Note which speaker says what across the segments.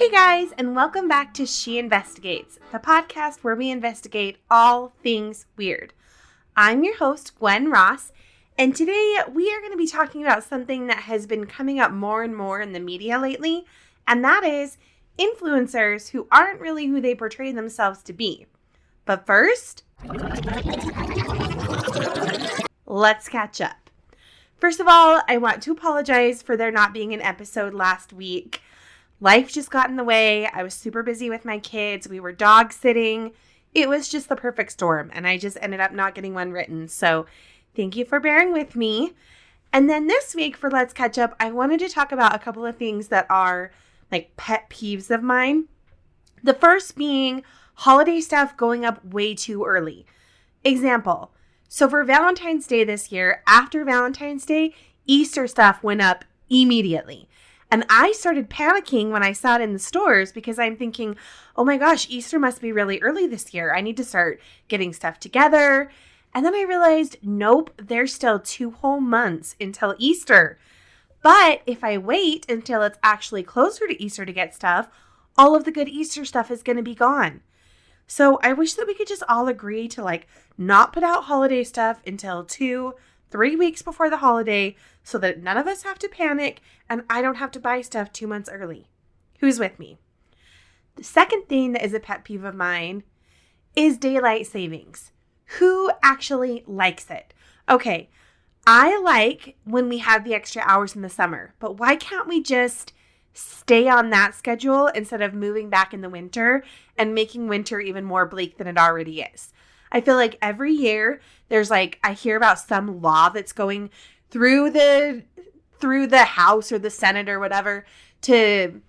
Speaker 1: Hey guys, and welcome back to She Investigates, the podcast where we investigate all things weird. I'm your host, Gwen Ross, and today we are going to be talking about something that has been coming up more and more in the media lately, and that is influencers who aren't really who they portray themselves to be. But first, let's catch up. First of all, I want to apologize for there not being an episode last week. Life just got in the way. I was super busy with my kids. We were dog sitting. It was just the perfect storm, and I just ended up not getting one written. So thank you for bearing with me. And then this week for Let's Catch Up, I wanted to talk about a couple of things that are like pet peeves of mine. The first being holiday stuff going up way too early. Example. So for Valentine's Day this year, after Valentine's Day, Easter stuff went up immediately. And I started panicking when I saw it in the stores because I'm thinking, oh my gosh, Easter must be really early this year. I need to start getting stuff together. And then I realized, nope, there's still 2 whole months until Easter. But if I wait until it's actually closer to Easter to get stuff, all of the good Easter stuff is going to be gone. So I wish that we could just all agree to not put out holiday stuff until 2-3 weeks before the holiday so that none of us have to panic and I don't have to buy stuff 2 months early. Who's with me? The second thing that is a pet peeve of mine is daylight savings. Who actually likes it? Okay, I like when we have the extra hours in the summer, but why can't we just stay on that schedule instead of moving back in the winter and making winter even more bleak than it already is? I feel like every year there's I hear about some law that's going through the House or the Senate or whatever to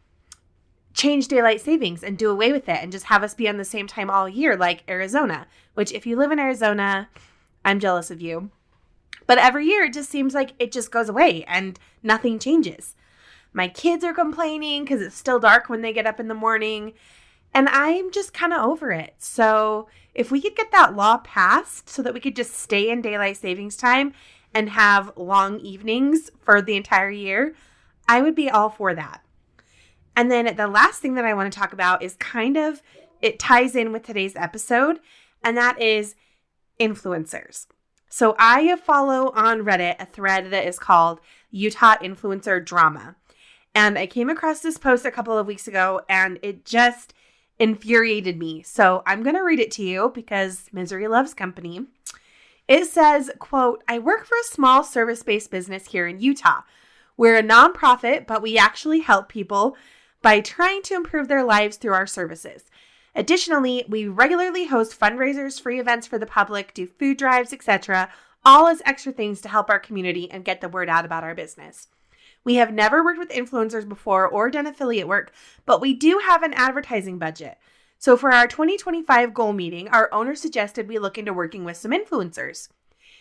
Speaker 1: change daylight savings and do away with it and just have us be on the same time all year like Arizona, which if you live in Arizona, I'm jealous of you. But every year it just seems like it just goes away and nothing changes. My kids are complaining because it's still dark when they get up in the morning. And I'm just kind of over it. So if we could get that law passed so that we could just stay in daylight savings time and have long evenings for the entire year, I would be all for that. And then the last thing that I want to talk about is it ties in with today's episode, and that is influencers. So I follow on Reddit a thread that is called Utah Influencer Drama. And I came across this post a couple of weeks ago, and it just infuriated me. So I'm going to read it to you because misery loves company. It says, quote, "I work for a small service-based business here in Utah. We're a nonprofit, but we actually help people by trying to improve their lives through our services. Additionally, we regularly host fundraisers, free events for the public, do food drives, etc., all as extra things to help our community and get the word out about our business. We have never worked with influencers before or done affiliate work, but we do have an advertising budget. So for our 2025 goal meeting, our owner suggested we look into working with some influencers.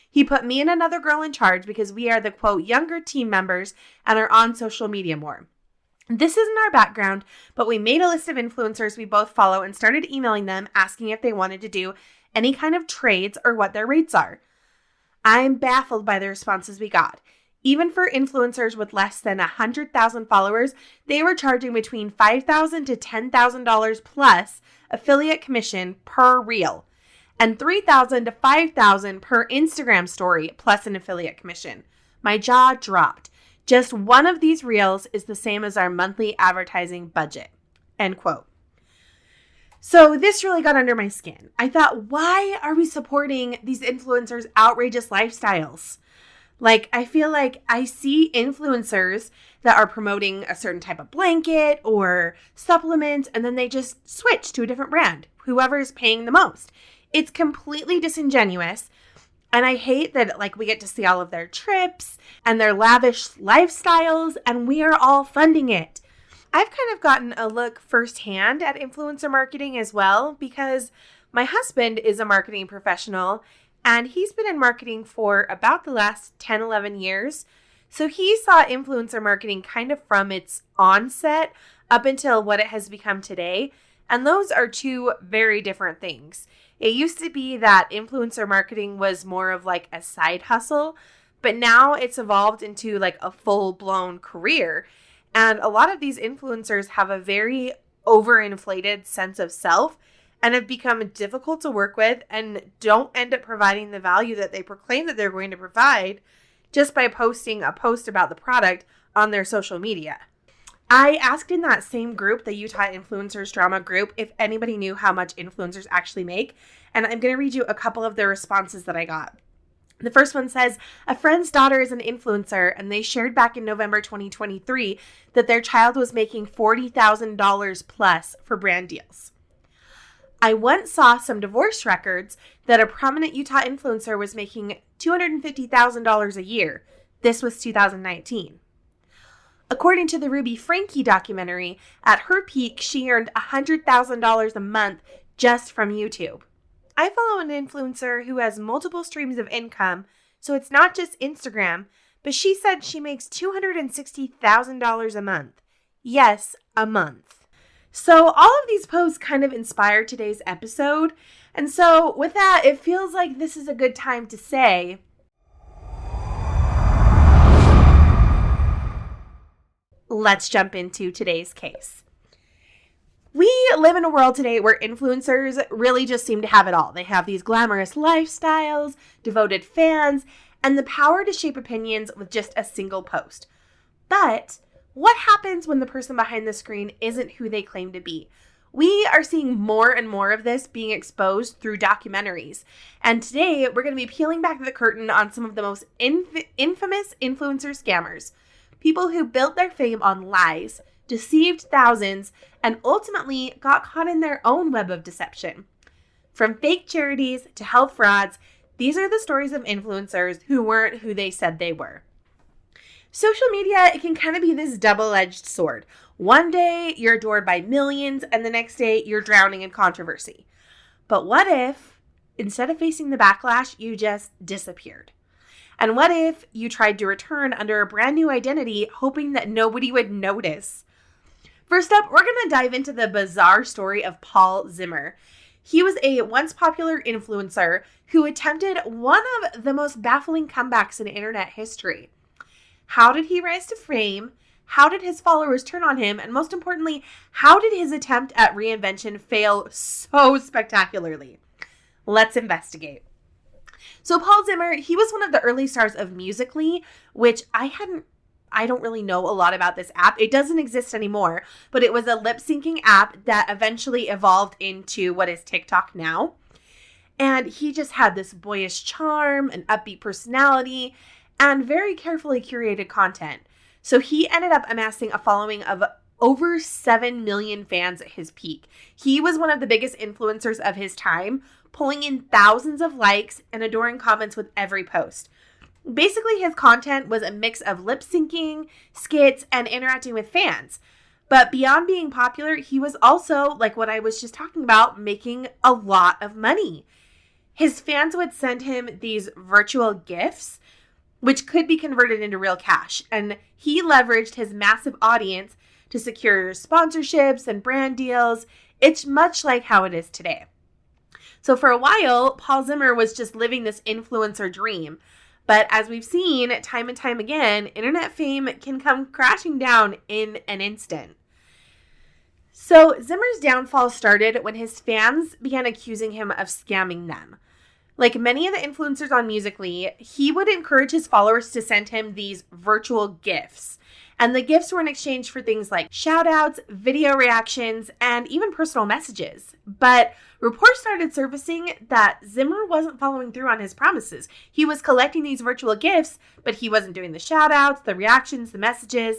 Speaker 1: He put me and another girl in charge because we are the, quote, younger team members and are on social media more. This isn't our background, but we made a list of influencers we both follow and started emailing them asking if they wanted to do any kind of trades or what their rates are. I'm baffled by the responses we got. Even for influencers with less than 100,000 followers, they were charging between $5,000 to $10,000 plus affiliate commission per reel, and $3,000 to $5,000 per Instagram story plus an affiliate commission. My jaw dropped. Just one of these reels is the same as our monthly advertising budget." End quote. So this really got under my skin. I thought, why are we supporting these influencers' outrageous lifestyles? I feel like I see influencers that are promoting a certain type of blanket or supplement, and then they just switch to a different brand, whoever is paying the most. It's completely disingenuous. And I hate that we get to see all of their trips and their lavish lifestyles, and we are all funding it. I've kind of gotten a look firsthand at influencer marketing as well because my husband is a marketing professional and he's been in marketing for about the last 10, 11 years. So he saw influencer marketing kind of from its onset up until what it has become today. And those are two very different things. It used to be that influencer marketing was more of a side hustle, but now it's evolved into a full-blown career. And a lot of these influencers have a very overinflated sense of self and have become difficult to work with and don't end up providing the value that they proclaim that they're going to provide just by posting a post about the product on their social media. I asked in that same group, the Utah Influencers Drama group, if anybody knew how much influencers actually make, and I'm going to read you a couple of the responses that I got. The first one says, a friend's daughter is an influencer, and they shared back in November 2023 that their child was making $40,000 plus for brand deals. I once saw some divorce records that a prominent Utah influencer was making $250,000 a year. This was 2019. According to the Ruby Franke documentary, at her peak, she earned $100,000 a month just from YouTube. I follow an influencer who has multiple streams of income, so it's not just Instagram, but she said she makes $260,000 a month. Yes, a month. So all of these posts kind of inspired today's episode. And so with that, it feels like this is a good time to say, let's jump into today's case. We live in a world today where influencers really just seem to have it all. They have these glamorous lifestyles, devoted fans, and the power to shape opinions with just a single post. But what happens when the person behind the screen isn't who they claim to be? We are seeing more and more of this being exposed through documentaries. And today, we're going to be peeling back the curtain on some of the most infamous influencer scammers. People who built their fame on lies, deceived thousands, and ultimately got caught in their own web of deception. From fake charities to health frauds, these are the stories of influencers who weren't who they said they were. Social media, it can kind of be this double-edged sword. One day, you're adored by millions, and the next day, you're drowning in controversy. But what if, instead of facing the backlash, you just disappeared? And what if you tried to return under a brand new identity, hoping that nobody would notice? First up, we're going to dive into the bizarre story of Paul Zimmer. He was a once popular influencer who attempted one of the most baffling comebacks in internet history. How did he rise to fame? How did his followers turn on him? And most importantly, how did his attempt at reinvention fail so spectacularly? Let's investigate. So Paul Zimmer, he was one of the early stars of Musical.ly, which I don't really know a lot about this app. It doesn't exist anymore, but it was a lip syncing app that eventually evolved into what is TikTok now. And he just had this boyish charm, an upbeat personality, and very carefully curated content. So he ended up amassing a following of over 7 million fans at his peak. He was one of the biggest influencers of his time, pulling in thousands of likes and adoring comments with every post. Basically, his content was a mix of lip syncing, skits, and interacting with fans. But beyond being popular, he was also, like what I was just talking about, making a lot of money. His fans would send him these virtual gifts, which could be converted into real cash. And he leveraged his massive audience to secure sponsorships and brand deals. It's much like how it is today. So for a while, Paul Zimmer was just living this influencer dream. But as we've seen time and time again, internet fame can come crashing down in an instant. So Zimmer's downfall started when his fans began accusing him of scamming them. Like many of the influencers on Musical.ly, he would encourage his followers to send him these virtual gifts. And the gifts were in exchange for things like shout-outs, video reactions, and even personal messages. But reports started surfacing that Zimmer wasn't following through on his promises. He was collecting these virtual gifts, but he wasn't doing the shout-outs, the reactions, the messages.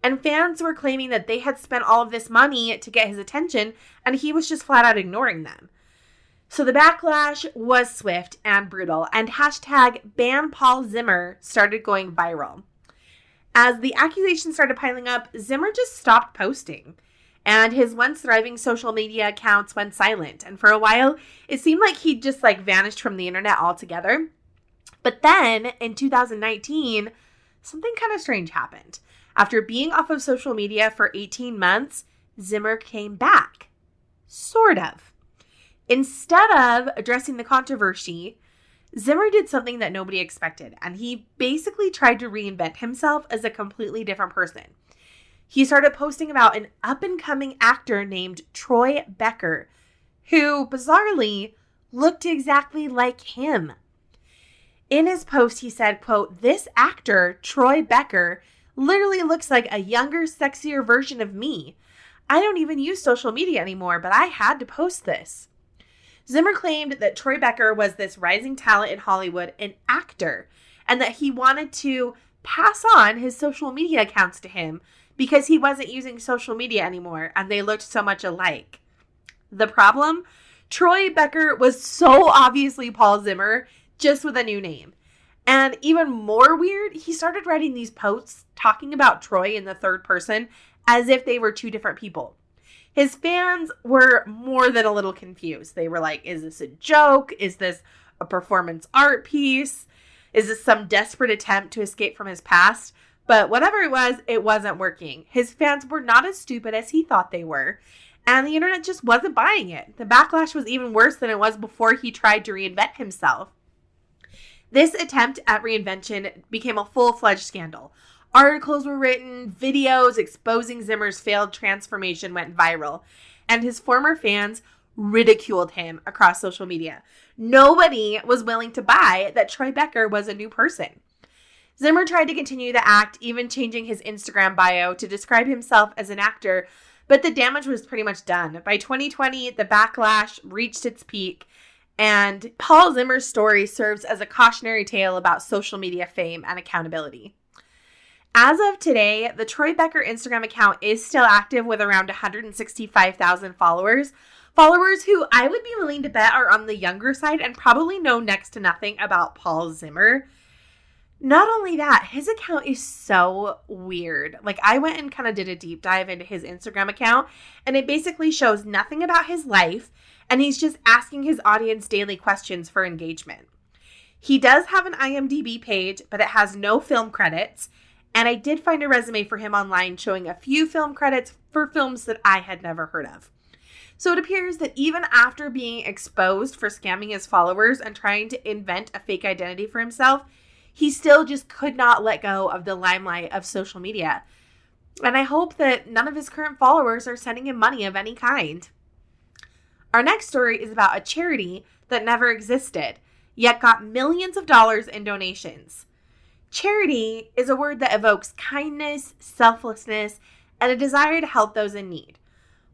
Speaker 1: And fans were claiming that they had spent all of this money to get his attention, and he was just flat out ignoring them. So the backlash was swift and brutal, and hashtag #BanPaulZimmer started going viral. As the accusations started piling up, Zimmer just stopped posting, and his once thriving social media accounts went silent. And for a while, it seemed like he'd just vanished from the internet altogether. But then in 2019, something kind of strange happened. After being off of social media for 18 months, Zimmer came back. Sort of. Instead of addressing the controversy, Zimmer did something that nobody expected, and he basically tried to reinvent himself as a completely different person. he started posting about an up-and-coming actor named Troy Becker, who, bizarrely, looked exactly like him. In his post, he said, quote, "This actor, Troy Becker, literally looks like a younger, sexier version of me. I don't even use social media anymore, but I had to post this." Zimmer claimed that Troy Becker was this rising talent in Hollywood, an actor, and that he wanted to pass on his social media accounts to him because he wasn't using social media anymore and they looked so much alike. The problem? Troy Becker was so obviously Paul Zimmer, just with a new name. And even more weird, he started writing these posts talking about Troy in the third person as if they were two different people. His fans were more than a little confused. They were like, is this a joke? Is this a performance art piece? Is this some desperate attempt to escape from his past? But whatever it wasn't working. His fans were not as stupid as he thought they were. And the internet just wasn't buying it. The backlash was even worse than it was before he tried to reinvent himself. This attempt at reinvention became a full-fledged scandal. Articles were written, videos exposing Zimmer's failed transformation went viral, and his former fans ridiculed him across social media. Nobody was willing to buy that Troy Becker was a new person. Zimmer tried to continue the act, even changing his Instagram bio to describe himself as an actor, but the damage was pretty much done. By 2020, the backlash reached its peak, and Paul Zimmer's story serves as a cautionary tale about social media fame and accountability. As of today, the Troy Becker Instagram account is still active with around 165,000 followers. Followers who I would be willing to bet are on the younger side and probably know next to nothing about Paul Zimmer. Not only that, his account is so weird. Like, I went and kind of did a deep dive into his Instagram account, and it basically shows nothing about his life, and he's just asking his audience daily questions for engagement. He does have an IMDb page, but it has no film credits, and I did find a resume for him online showing a few film credits for films that I had never heard of. So it appears that even after being exposed for scamming his followers and trying to invent a fake identity for himself, he still just could not let go of the limelight of social media. And I hope that none of his current followers are sending him money of any kind. Our next story is about a charity that never existed, yet got millions of dollars in donations. Charity is a word that evokes kindness, selflessness, and a desire to help those in need.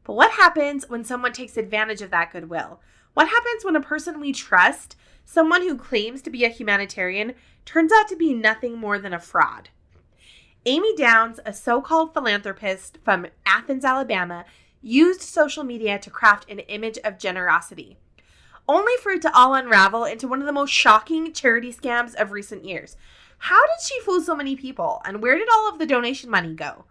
Speaker 1: But what happens when someone takes advantage of that goodwill? What happens when a person we trust, someone who claims to be a humanitarian, turns out to be nothing more than a fraud? Amy Downs, a so-called philanthropist from Athens, Alabama, used social media to craft an image of generosity, only for it to all unravel into one of the most shocking charity scams of recent years. How did she fool so many people, and where did all of the donation money go?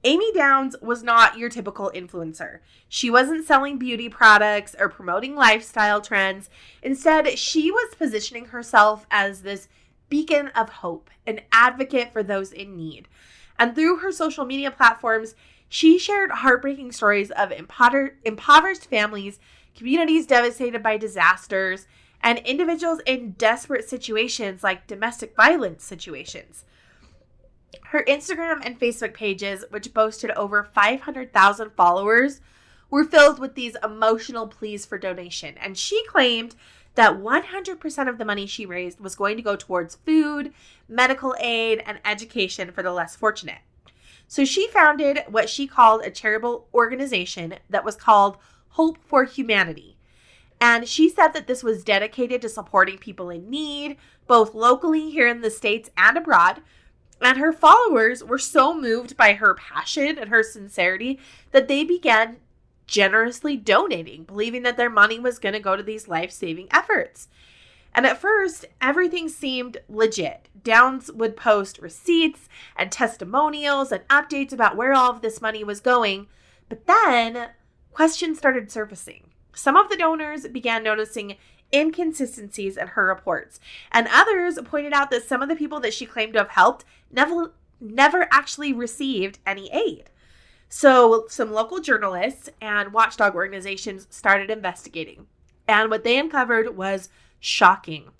Speaker 1: Amy Downs was not your typical influencer. She wasn't selling beauty products or promoting lifestyle trends. Instead, she was positioning herself as this beacon of hope, an advocate for those in need. And through her social media platforms, she shared heartbreaking stories of impoverished families, communities devastated by disasters, and individuals in desperate situations like domestic violence situations. Her Instagram and Facebook pages, which boasted over 500,000 followers, were filled with these emotional pleas for donation. And she claimed that 100% of the money she raised was going to go towards food, medical aid, and education for the less fortunate. So she founded what she called a charitable organization that was called Hope for Humanity. And she said that this was dedicated to supporting people in need, both locally here in the States and abroad. And her followers were so moved by her passion and her sincerity that they began generously donating, believing that their money was going to go to these life-saving efforts. And at first, everything seemed legit. Downs would post receipts and testimonials and updates about where all of this money was going. But then questions started surfacing. Some of the donors began noticing inconsistencies in her reports, and others pointed out that some of the people that she claimed to have helped never actually received any aid. So some local journalists and watchdog organizations started investigating, and what they uncovered was shocking.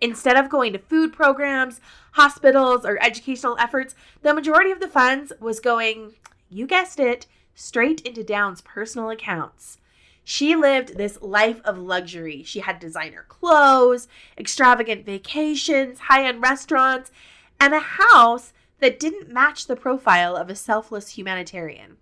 Speaker 1: Instead of going to food programs, hospitals, or educational efforts, the majority of the funds was going, you guessed it, straight into Downs' personal accounts. She lived this life of luxury. She had designer clothes, extravagant vacations, high-end restaurants, and a house that didn't match the profile of a selfless humanitarian.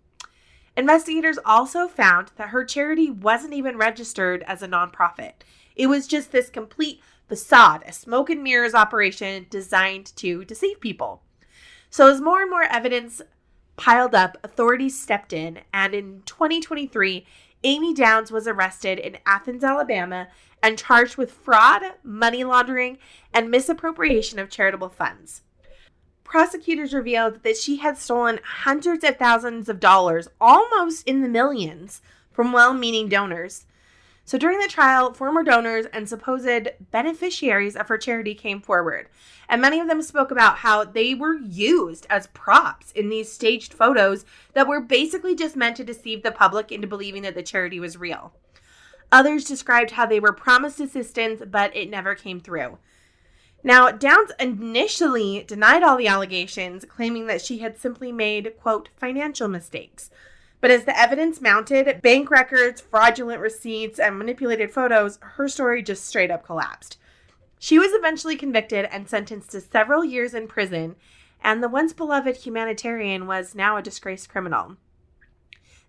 Speaker 1: Investigators also found that her charity wasn't even registered as a nonprofit. It was just this complete facade, a smoke and mirrors operation designed to deceive people. So as more and more evidence piled up, authorities stepped in, and in 2023, Amy Downs was arrested in Athens, Alabama, and charged with fraud, money laundering, and misappropriation of charitable funds. Prosecutors revealed that she had stolen hundreds of thousands of dollars, almost in the millions, from well-meaning donors. So during the trial, former donors and supposed beneficiaries of her charity came forward, and many of them spoke about how they were used as props in these staged photos that were basically just meant to deceive the public into believing that the charity was real. Others described how they were promised assistance, but it never came through. Now, Downs initially denied all the allegations, claiming that she had simply made, quote, financial mistakes. But as the evidence mounted, bank records, fraudulent receipts, and manipulated photos, her story just straight up collapsed. She was eventually convicted and sentenced to several years in prison, and the once beloved humanitarian was now a disgraced criminal.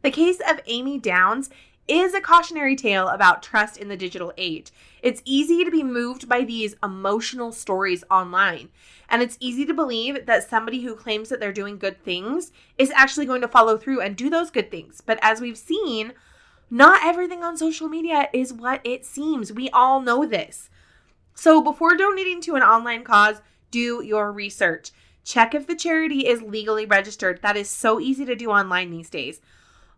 Speaker 1: The case of Amy Downs is a cautionary tale about trust in the digital age. It's easy to be moved by these emotional stories online, and it's easy to believe that somebody who claims that they're doing good things is actually going to follow through and do those good things. But as we've seen, not everything on social media is what it seems. We all know this. So before donating to an online cause, do your research. Check if the charity is legally registered. That is so easy to do online these days.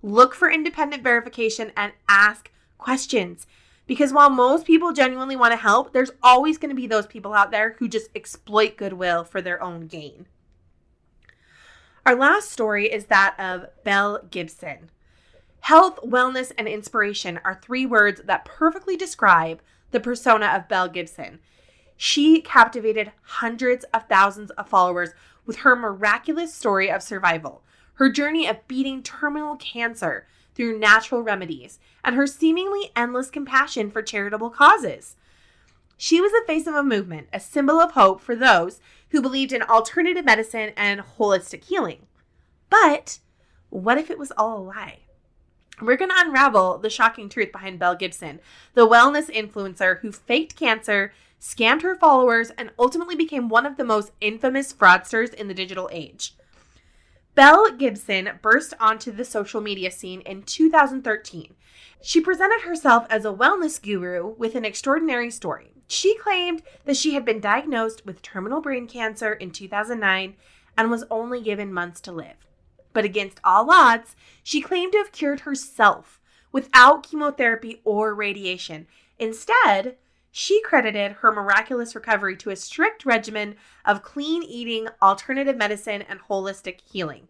Speaker 1: Look for independent verification and ask questions. Because while most people genuinely want to help, there's always going to be those people out there who just exploit goodwill for their own gain. Our last story is that of Belle Gibson. Health, wellness, and inspiration are three words that perfectly describe the persona of Belle Gibson. She captivated hundreds of thousands of followers with her miraculous story of survival, her journey of beating terminal cancer through natural remedies, and her seemingly endless compassion for charitable causes. She was the face of a movement, a symbol of hope for those who believed in alternative medicine and holistic healing. But what if it was all a lie? We're going to unravel the shocking truth behind Belle Gibson, the wellness influencer who faked cancer, scammed her followers, and ultimately became one of the most infamous fraudsters in the digital age. Belle Gibson burst onto the social media scene in 2013. She presented herself as a wellness guru with an extraordinary story. She claimed that she had been diagnosed with terminal brain cancer in 2009 and was only given months to live. But against all odds, she claimed to have cured herself without chemotherapy or radiation. Instead, she credited her miraculous recovery to a strict regimen of clean eating, alternative medicine, and holistic healing.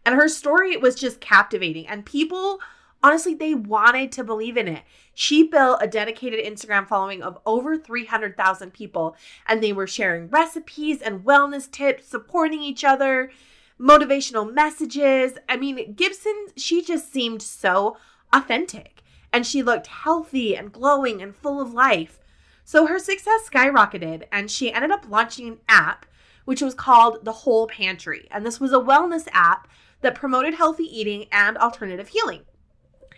Speaker 1: And her story was just captivating, and people, honestly, they wanted to believe in it. She built a dedicated Instagram following of over 300,000 people, and they were sharing recipes and wellness tips, supporting each other, motivational messages. I mean, Gibson, she just seemed so authentic, and she looked healthy and glowing and full of life. So her success skyrocketed, and she ended up launching an app which was called The Whole Pantry. And this was a wellness app that promoted healthy eating and alternative healing.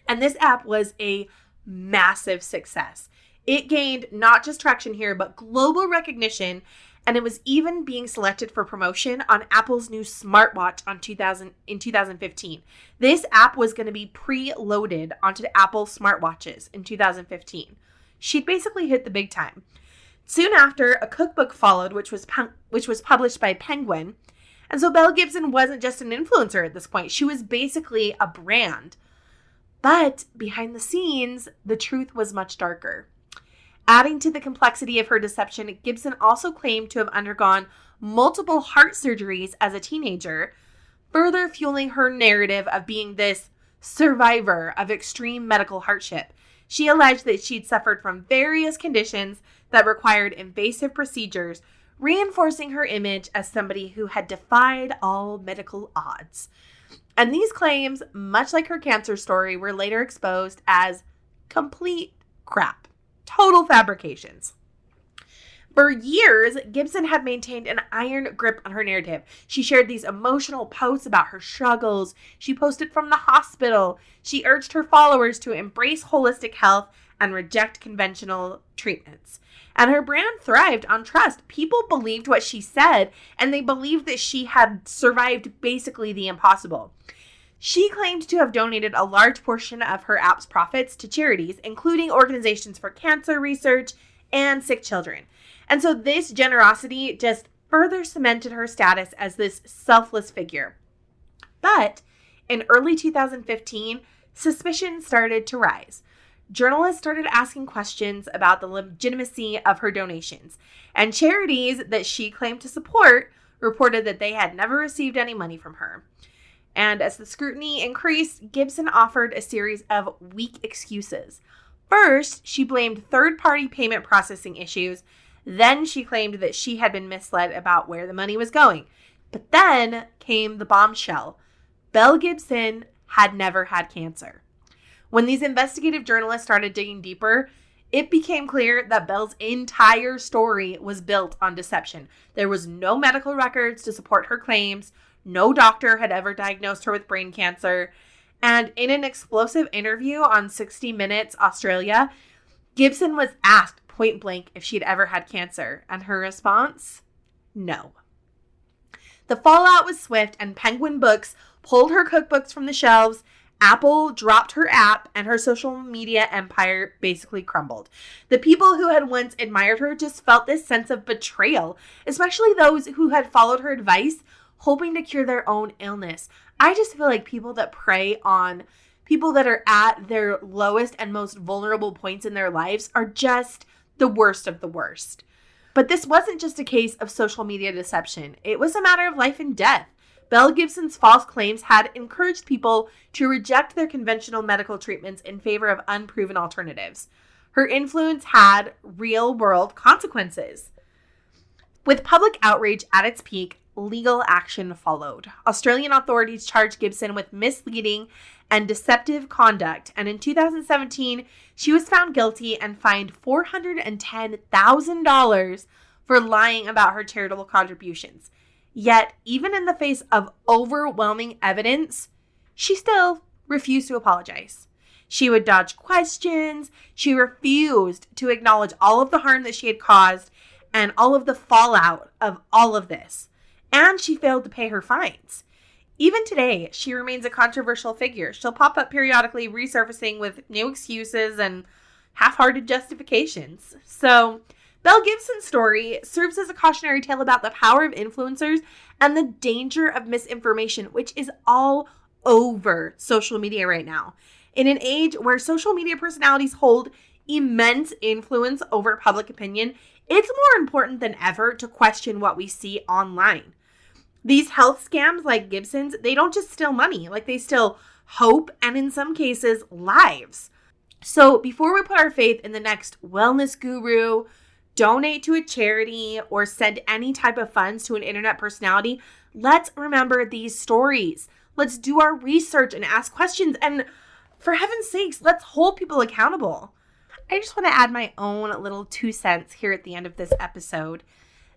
Speaker 1: And this app was a massive success. It gained not just traction here, but global recognition, and it was even being selected for promotion on Apple's new smartwatch in 2015. This app was going to be preloaded onto Apple smartwatches in 2015. She'd basically hit the big time. Soon after, a cookbook followed, which was published by Penguin. And so Belle Gibson wasn't just an influencer at this point. She was basically a brand. But behind the scenes, the truth was much darker. Adding to the complexity of her deception, Gibson also claimed to have undergone multiple heart surgeries as a teenager, further fueling her narrative of being this survivor of extreme medical hardship. She alleged that she'd suffered from various conditions that required invasive procedures, reinforcing her image as somebody who had defied all medical odds. And these claims, much like her cancer story, were later exposed as complete crap. Total fabrications. For years, Gibson had maintained an iron grip on her narrative. She shared these emotional posts about her struggles. She posted from the hospital. She urged her followers to embrace holistic health and reject conventional treatments. And her brand thrived on trust. People believed what she said, and they believed that she had survived basically the impossible. She claimed to have donated a large portion of her app's profits to charities, including organizations for cancer research and sick children. And so this generosity just further cemented her status as this selfless figure. But in early 2015, suspicion started to rise. Journalists started asking questions about the legitimacy of her donations, and charities that she claimed to support reported that they had never received any money from her. And as the scrutiny increased, Gibson offered a series of weak excuses. First, she blamed third-party payment processing issues. Then she claimed that she had been misled about where the money was going. But then came the bombshell. Belle Gibson had never had cancer. When these investigative journalists started digging deeper, it became clear that Belle's entire story was built on deception. There was no medical records to support her claims. No doctor had ever diagnosed her with brain cancer. And in an explosive interview on 60 Minutes Australia, Gibson was asked point blank if she'd ever had cancer, and her response? No. The fallout was swift, and Penguin Books pulled her cookbooks from the shelves. Apple dropped her app, and her social media empire basically crumbled. The people who had once admired her just felt this sense of betrayal, especially those who had followed her advice, hoping to cure their own illness. I just feel like people that prey on people that are at their lowest and most vulnerable points in their lives are just the worst of the worst. But this wasn't just a case of social media deception. It was a matter of life and death. Belle Gibson's false claims had encouraged people to reject their conventional medical treatments in favor of unproven alternatives. Her influence had real-world consequences. With public outrage at its peak, legal action followed. Australian authorities charged Gibson with misleading and deceptive conduct, and in 2017, she was found guilty and fined $410,000 for lying about her charitable contributions. Yet, even in the face of overwhelming evidence, she still refused to apologize. She would dodge questions. She refused to acknowledge all of the harm that she had caused and all of the fallout of all of this. And she failed to pay her fines. Even today, she remains a controversial figure. She'll pop up periodically, resurfacing with new excuses and half-hearted justifications. So, Belle Gibson's story serves as a cautionary tale about the power of influencers and the danger of misinformation, which is all over social media right now. In an age where social media personalities hold immense influence over public opinion, it's more important than ever to question what we see online. These health scams like Gibson's, they don't just steal money, like they steal hope and in some cases lives. So before we put our faith in the next wellness guru, donate to a charity, or send any type of funds to an internet personality, let's remember these stories. Let's do our research and ask questions. And for heaven's sakes, let's hold people accountable. I just want to add my own little 2 cents here at the end of this episode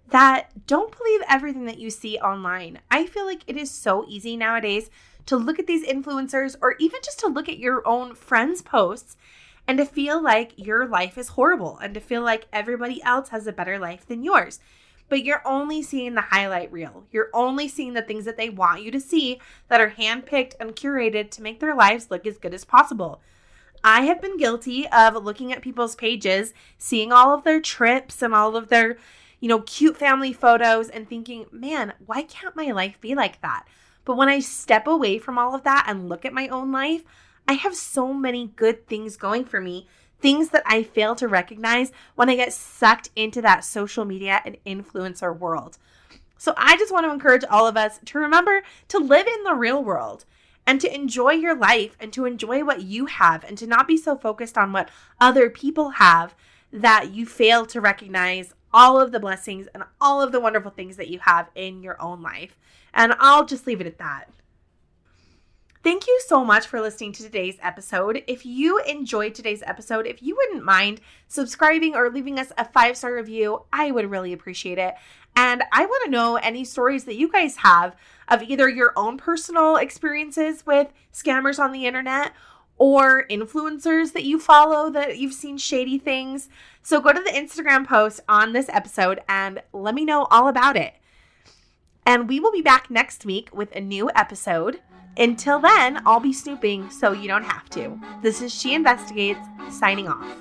Speaker 1: that don't believe everything that you see online. I feel like it is so easy nowadays to look at these influencers or even just to look at your own friends' posts and to feel like your life is horrible and to feel like everybody else has a better life than yours. But you're only seeing the highlight reel. You're only seeing the things that they want you to see that are handpicked and curated to make their lives look as good as possible. I have been guilty of looking at people's pages, seeing all of their trips and all of their, cute family photos and thinking, man, why can't my life be like that? But when I step away from all of that and look at my own life, I have so many good things going for me, things that I fail to recognize when I get sucked into that social media and influencer world. So I just want to encourage all of us to remember to live in the real world and to enjoy your life and to enjoy what you have and to not be so focused on what other people have that you fail to recognize all of the blessings and all of the wonderful things that you have in your own life. And I'll just leave it at that. Thank you so much for listening to today's episode. If you enjoyed today's episode, if you wouldn't mind subscribing or leaving us a 5-star review, I would really appreciate it. And I want to know any stories that you guys have of either your own personal experiences with scammers on the internet or influencers that you follow that you've seen shady things. So go to the Instagram post on this episode and let me know all about it. And we will be back next week with a new episode. Until then, I'll be snooping so you don't have to. This is She Investigates, signing off.